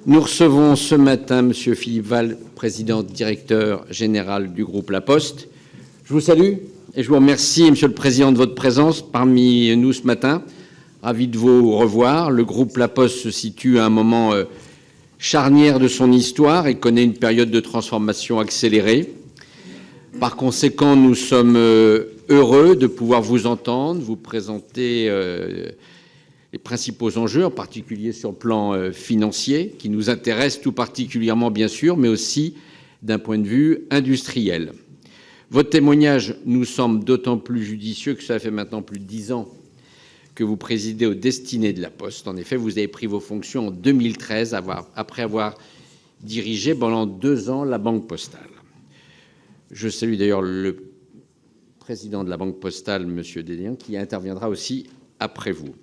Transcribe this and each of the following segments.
Nous recevons ce matin M. Philippe Val, président directeur général du groupe La Poste. Je vous salue et je vous remercie, Monsieur le Président, de votre présence parmi nous ce matin. Ravi de vous revoir. Le groupe La Poste se situe à un moment charnière de son histoire et connaît une période de transformation accélérée. Par conséquent, nous sommes heureux de pouvoir vous entendre, vous présenter les principaux enjeux, en particulier sur le plan financier, qui nous intéressent tout particulièrement, bien sûr, mais aussi d'un point de vue industriel. Votre témoignage nous semble d'autant plus judicieux que cela fait maintenant plus de 10 ans que vous présidez aux destinées de La Poste. En effet, vous avez pris vos fonctions en 2013, après avoir dirigé pendant 2 ans la Banque Postale. Je salue d'ailleurs le président de la Banque Postale, M. Dédéan, qui interviendra aussi après vous.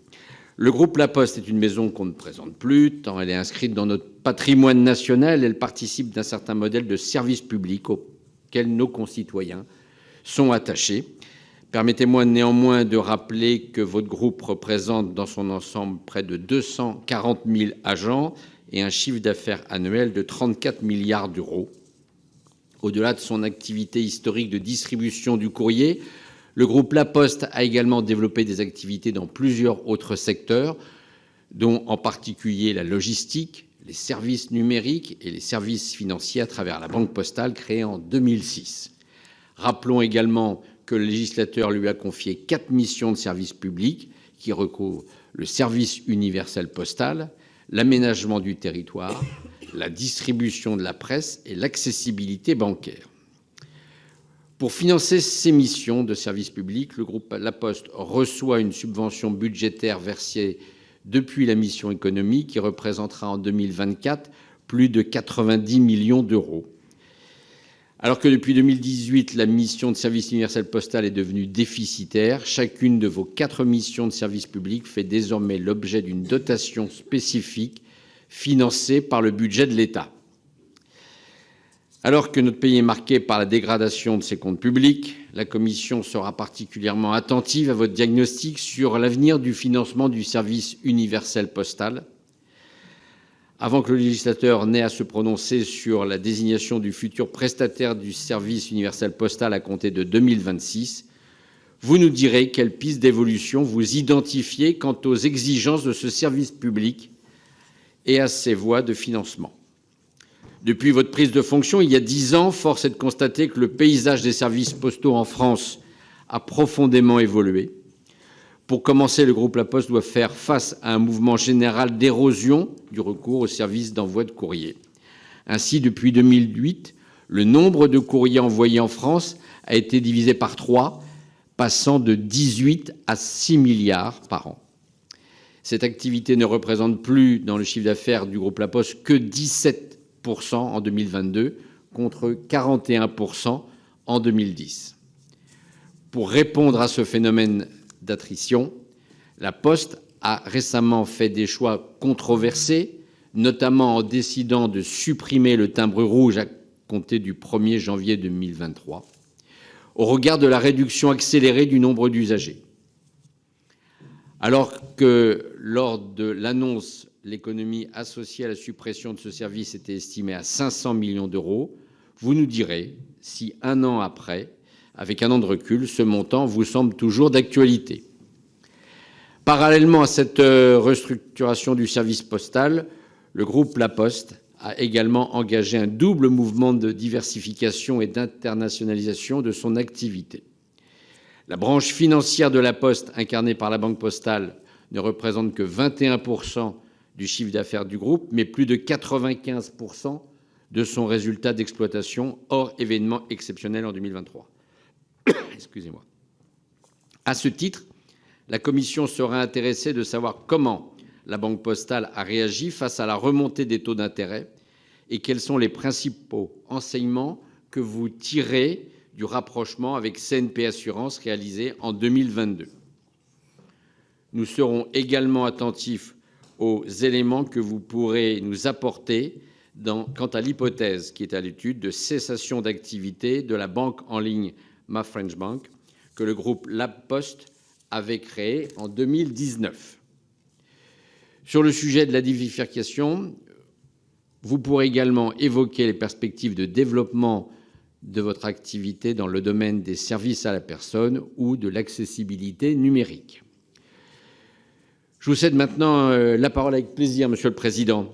Le groupe La Poste est une maison qu'on ne présente plus, tant elle est inscrite dans notre patrimoine national. Elle participe d'un certain modèle de service public auquel nos concitoyens sont attachés. Permettez-moi néanmoins de rappeler que votre groupe représente dans son ensemble près de 240 000 agents et un chiffre d'affaires annuel de 34 milliards d'euros. Au-delà de son activité historique de distribution du courrier, le groupe La Poste a également développé des activités dans plusieurs autres secteurs, dont en particulier la logistique, les services numériques et les services financiers à travers la Banque Postale créée en 2006. Rappelons également que le législateur lui a confié 4 missions de service public qui recouvrent le service universel postal, l'aménagement du territoire, la distribution de la presse et l'accessibilité bancaire. Pour financer ces missions de service public, le groupe La Poste reçoit une subvention budgétaire versée depuis la mission économie qui représentera en 2024 plus de 90 millions d'euros. Alors que depuis 2018, la mission de service universel postal est devenue déficitaire, chacune de vos 4 missions de service public fait désormais l'objet d'une dotation spécifique financée par le budget de l'État. Alors que notre pays est marqué par la dégradation de ses comptes publics, la Commission sera particulièrement attentive à votre diagnostic sur l'avenir du financement du service universel postal. Avant que le législateur n'ait à se prononcer sur la désignation du futur prestataire du service universel postal à compter de 2026, vous nous direz quelles pistes d'évolution vous identifiez quant aux exigences de ce service public et à ses voies de financement. Depuis votre prise de fonction, il y a 10 ans, force est de constater que le paysage des services postaux en France a profondément évolué. Pour commencer, le groupe La Poste doit faire face à un mouvement général d'érosion du recours aux services d'envoi de courrier. Ainsi, depuis 2008, le nombre de courriers envoyés en France a été divisé par 3, passant de 18 à 6 milliards par an. Cette activité ne représente plus dans le chiffre d'affaires du groupe La Poste que 17% en 2022, contre 41% en 2010. Pour répondre à ce phénomène d'attrition, La Poste a récemment fait des choix controversés, notamment en décidant de supprimer le timbre rouge à compter du 1er janvier 2023, au regard de la réduction accélérée du nombre d'usagers. Alors que, lors de l'annonce, l'économie associée à la suppression de ce service était estimée à 500 millions d'euros, vous nous direz si, 1 an après, avec 1 an de recul, ce montant vous semble toujours d'actualité. Parallèlement à cette restructuration du service postal, le groupe La Poste a également engagé un double mouvement de diversification et d'internationalisation de son activité. La branche financière de La Poste, incarnée par la Banque Postale, ne représente que 21% du chiffre d'affaires du groupe, mais plus de 95% de son résultat d'exploitation, hors événements exceptionnels en 2023. Excusez-moi. À ce titre, la Commission sera intéressée de savoir comment la Banque Postale a réagi face à la remontée des taux d'intérêt et quels sont les principaux enseignements que vous tirez du rapprochement avec CNP Assurances réalisé en 2022. Nous serons également attentifs aux éléments que vous pourrez nous apporter quant à l'hypothèse qui est à l'étude de cessation d'activité de la banque en ligne Ma French Bank, que le groupe La Poste avait créée en 2019. Sur le sujet de la diversification, Vous pourrez également évoquer les perspectives de développement de votre activité dans le domaine des services à la personne ou de l'accessibilité numérique. Je vous cède maintenant la parole avec plaisir, Monsieur le Président.